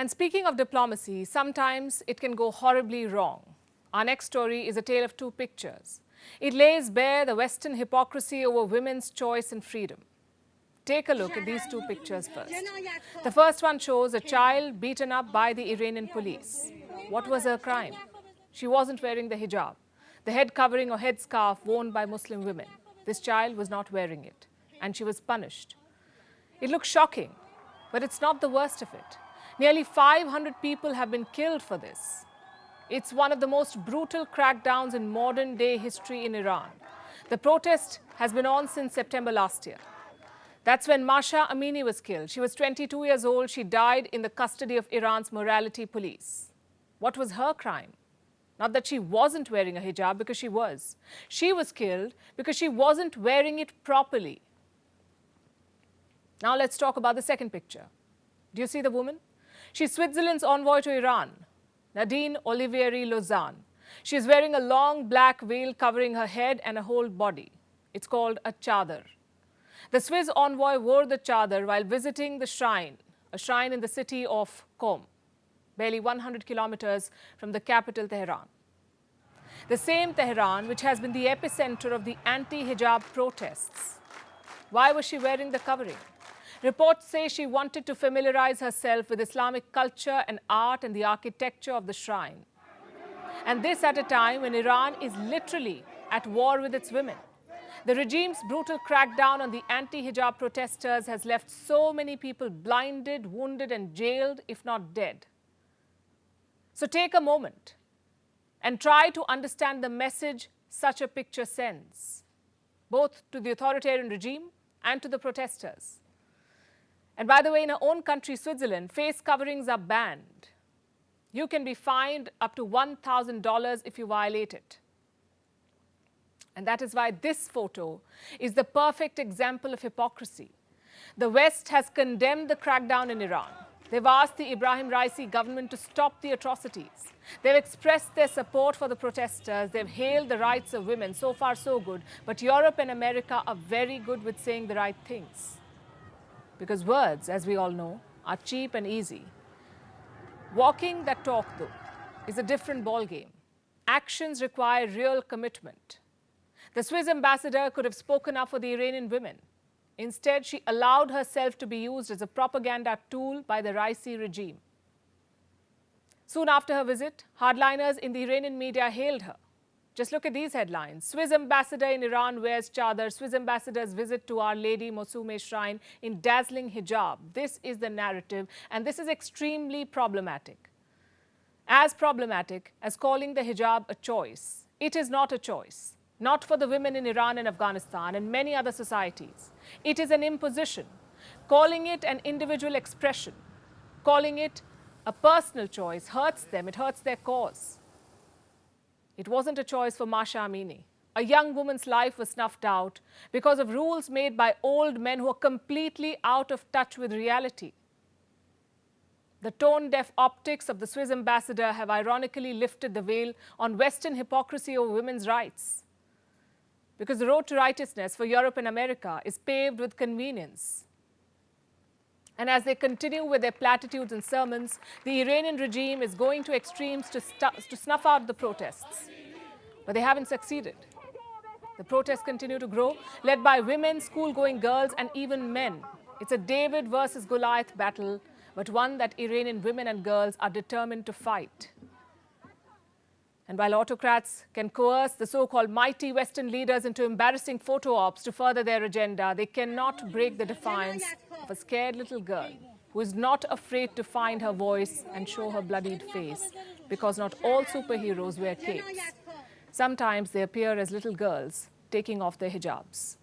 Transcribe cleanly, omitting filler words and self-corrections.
And speaking of diplomacy, sometimes it can go horribly wrong. Our next story is a tale of two pictures. It lays bare the Western hypocrisy over women's choice and freedom. Take a look at these two pictures first. The first one shows a child beaten up by the Iranian police. What was her crime? She wasn't wearing the hijab, the head covering or headscarf worn by Muslim women. This child was not wearing it, and she was punished. It looks shocking, but it's not the worst of it. Nearly 500 people have been killed for this. It's one of the most brutal crackdowns in modern-day history in Iran. The protest has been on since September last year. That's when Mahsa Amini was killed. She was 22 years old. She died in the custody of Iran's morality police. What was her crime? Not that she wasn't wearing a hijab, because she was. She was killed because she wasn't wearing it properly. Now let's talk about the second picture. Do you see the woman? She's Switzerland's envoy to Iran, Nadine Olivieri-Lausanne. She is wearing a long black veil covering her head and her whole body. It's called a chadar. The Swiss envoy wore the chadar while visiting the shrine, a shrine in the city of Qom, barely 100 kilometers from the capital, Tehran. The same Tehran which has been the epicenter of the anti-hijab protests. Why was she wearing the covering? Reports say she wanted to familiarize herself with Islamic culture and art and the architecture of the shrine. And this at a time when Iran is literally at war with its women. The regime's brutal crackdown on the anti-hijab protesters has left so many people blinded, wounded, and jailed, if not dead. So take a moment and try to understand the message such a picture sends, both to the authoritarian regime and to the protesters. And by the way, in our own country, Switzerland, face coverings are banned. You can be fined up to $1,000 if you violate it. And that is why this photo is the perfect example of hypocrisy. The West has condemned the crackdown in Iran. They've asked the Ibrahim Raisi government to stop the atrocities. They've expressed their support for the protesters. They've hailed the rights of women. So far, so good. But Europe and America are very good with saying the right things. Because words, as we all know, are cheap and easy. Walking that talk, though, is a different ballgame. Actions require real commitment. The Swiss ambassador could have spoken up for the Iranian women. Instead, she allowed herself to be used as a propaganda tool by the Raisi regime. Soon after her visit, hardliners in the Iranian media hailed her. Just look at these headlines. Swiss ambassador in Iran wears chadar. Swiss ambassador's visit to Our Lady Mosume shrine in dazzling hijab. This is the narrative, and this is extremely problematic. As problematic as calling the hijab a choice. It is not a choice. Not for the women in Iran and Afghanistan and many other societies. It is an imposition. Calling it an individual expression, calling it a personal choice hurts them. It hurts their cause. It wasn't a choice for Mahsa Amini. A young woman's life was snuffed out because of rules made by old men who are completely out of touch with reality. The tone-deaf optics of the Swiss ambassador have ironically lifted the veil on Western hypocrisy over women's rights. Because the road to righteousness for Europe and America is paved with convenience. And as they continue with their platitudes and sermons, the Iranian regime is going to extremes to snuff out the protests. But they haven't succeeded. The protests continue to grow, led by women, school-going girls, and even men. It's a David versus Goliath battle, but one that Iranian women and girls are determined to fight. And while autocrats can coerce the so-called mighty Western leaders into embarrassing photo ops to further their agenda, they cannot break the defiance of a scared little girl who is not afraid to find her voice and show her bloodied face, because not all superheroes wear capes. Sometimes they appear as little girls taking off their hijabs.